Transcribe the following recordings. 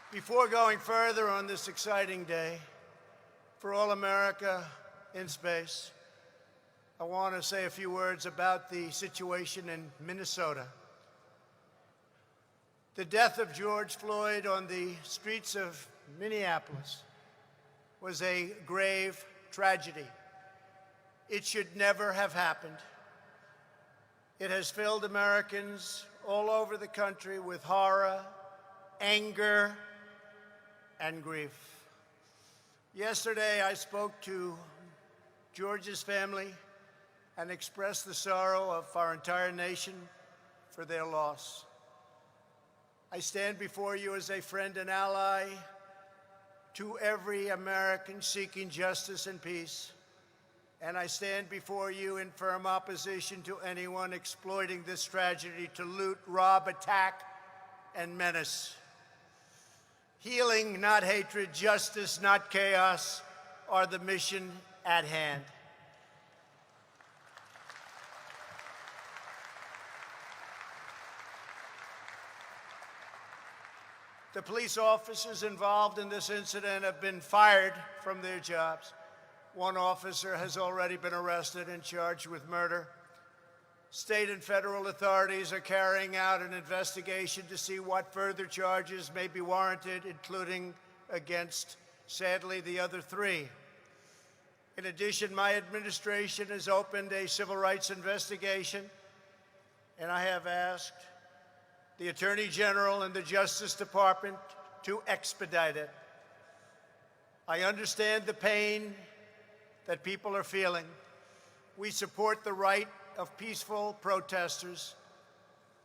Before going further on this exciting day for all America in space, I want to say a few words about the situation in Minnesota. The death of George Floyd on the streets of Minneapolis was a grave tragedy. It should never have happened. It has filled Americans all over the country with horror, anger, and grief. Yesterday, I spoke to George's family and expressed the sorrow of our entire nation for their loss. I stand before you as a friend and ally to every American seeking justice and peace, and I stand before you in firm opposition to anyone exploiting this tragedy to loot, rob, attack, and menace. Healing, not hatred, justice, not chaos, are the mission at hand. The police officers involved in this incident have been fired from their jobs. One officer has already been arrested and charged with murder. State and federal authorities are carrying out an investigation to see what further charges may be warranted, including against, sadly, the other three. In addition, my administration has opened a civil rights investigation, and I have asked the Attorney General and the Justice Department to expedite it. I understand the pain that people are feeling. We support the right of peaceful protesters,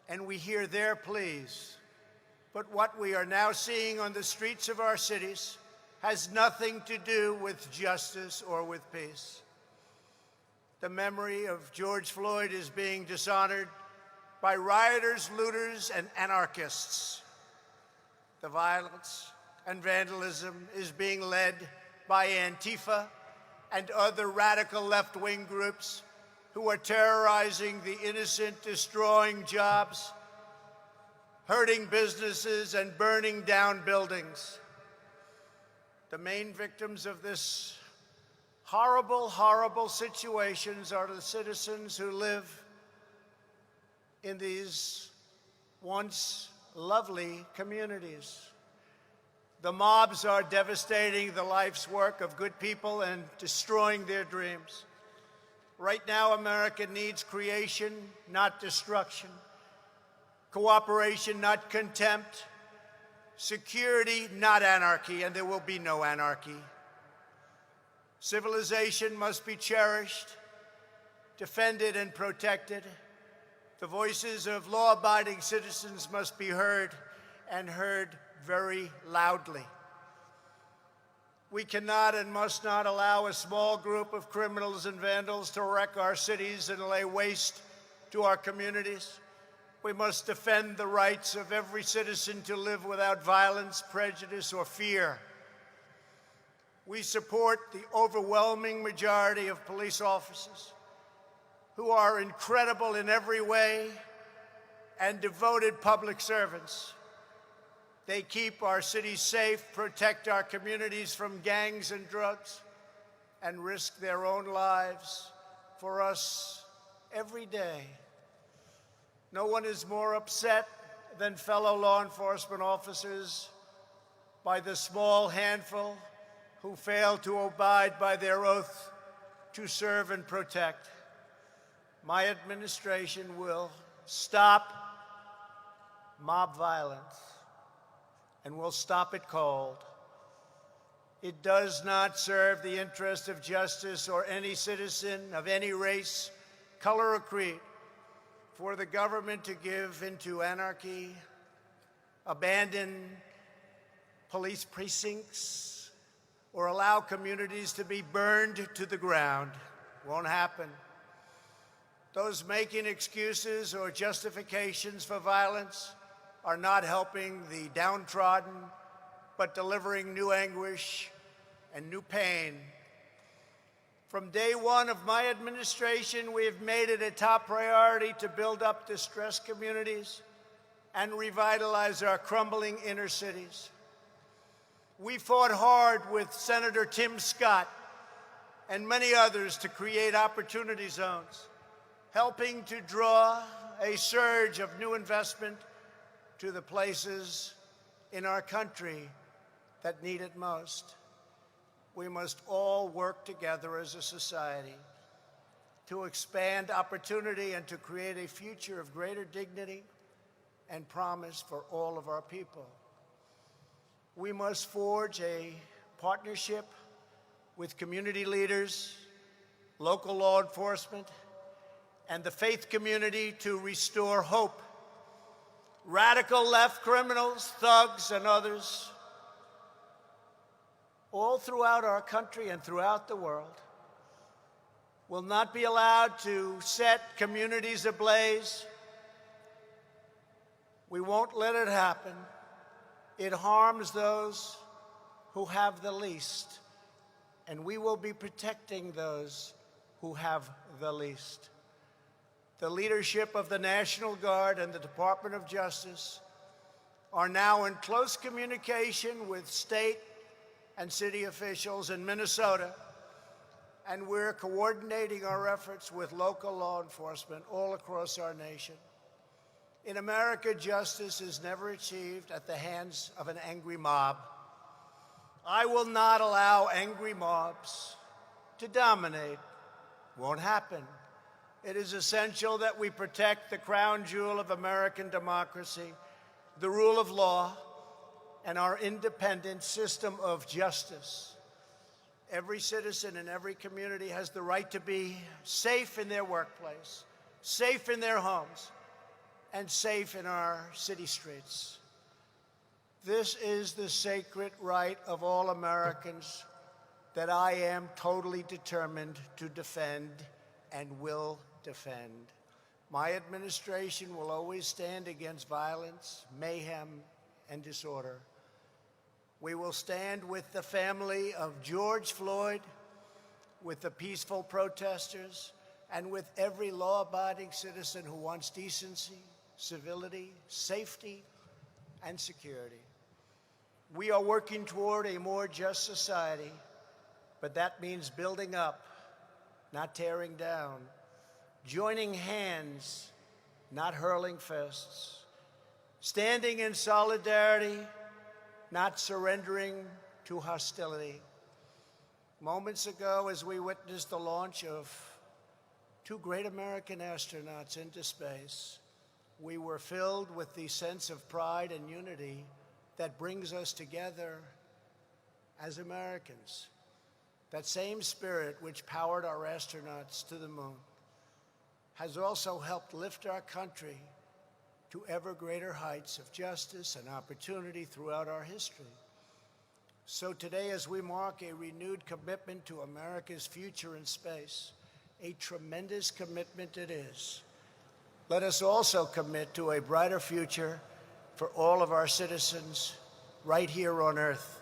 and we hear their pleas. But what we are now seeing on the streets of our cities has nothing to do with justice or with peace. The memory of George Floyd is being dishonored by rioters, looters, and anarchists. The violence and vandalism is being led by Antifa and other radical left-wing groups who are terrorizing the innocent, destroying jobs, hurting businesses, and burning down buildings. The main victims of this horrible, horrible situations are the citizens who live in these once lovely communities. The mobs are devastating the life's work of good people and destroying their dreams. Right now, America needs creation, not destruction. Cooperation, not contempt. Security, not anarchy, and there will be no anarchy. Civilization must be cherished, defended, and protected. The voices of law-abiding citizens must be heard, and heard very loudly. We cannot and must not allow a small group of criminals and vandals to wreck our cities and lay waste to our communities. We must defend the rights of every citizen to live without violence, prejudice, or fear. We support the overwhelming majority of police officers who are incredible in every way and devoted public servants. They keep our cities safe, protect our communities from gangs and drugs, and risk their own lives for us every day. No one is more upset than fellow law enforcement officers by the small handful who fail to abide by their oath to serve and protect. My administration will stop mob violence, and we'll stop it cold. It does not serve the interest of justice or any citizen of any race, color, or creed for the government to give into anarchy, abandon police precincts, or allow communities to be burned to the ground. Won't happen. Those making excuses or justifications for violence are not helping the downtrodden, but delivering new anguish and new pain. From day one of my administration, we have made it a top priority to build up distressed communities and revitalize our crumbling inner cities. We fought hard with Senator Tim Scott and many others to create opportunity zones, helping to draw a surge of new investment to the places in our country that need it most. We must all work together as a society to expand opportunity and to create a future of greater dignity and promise for all of our people. We must forge a partnership with community leaders, local law enforcement, and the faith community to restore hope. Radical left criminals, thugs, and others, all throughout our country and throughout the world, will not be allowed to set communities ablaze. We won't let it happen. It harms those who have the least, and we will be protecting those who have the least. The leadership of the National Guard and the Department of Justice are now in close communication with state and city officials in Minnesota, and we're coordinating our efforts with local law enforcement all across our nation. In America, justice is never achieved at the hands of an angry mob. I will not allow angry mobs to dominate. Won't happen. It is essential that we protect the crown jewel of American democracy, the rule of law, and our independent system of justice. Every citizen in every community has the right to be safe in their workplace, safe in their homes, and safe in our city streets. This is the sacred right of all Americans that I am totally determined to defend and will defend. My administration will always stand against violence, mayhem, and disorder. We will stand with the family of George Floyd, with the peaceful protesters, and with every law-abiding citizen who wants decency, civility, safety, and security. We are working toward a more just society, but that means building up, not tearing down, joining hands, not hurling fists, standing in solidarity, not surrendering to hostility. Moments ago, as we witnessed the launch of two great American astronauts into space, we were filled with the sense of pride and unity that brings us together as Americans. That same spirit which powered our astronauts to the moon has also helped lift our country to ever greater heights of justice and opportunity throughout our history. So today, as we mark a renewed commitment to America's future in space, a tremendous commitment it is, let us also commit to a brighter future for all of our citizens right here on Earth.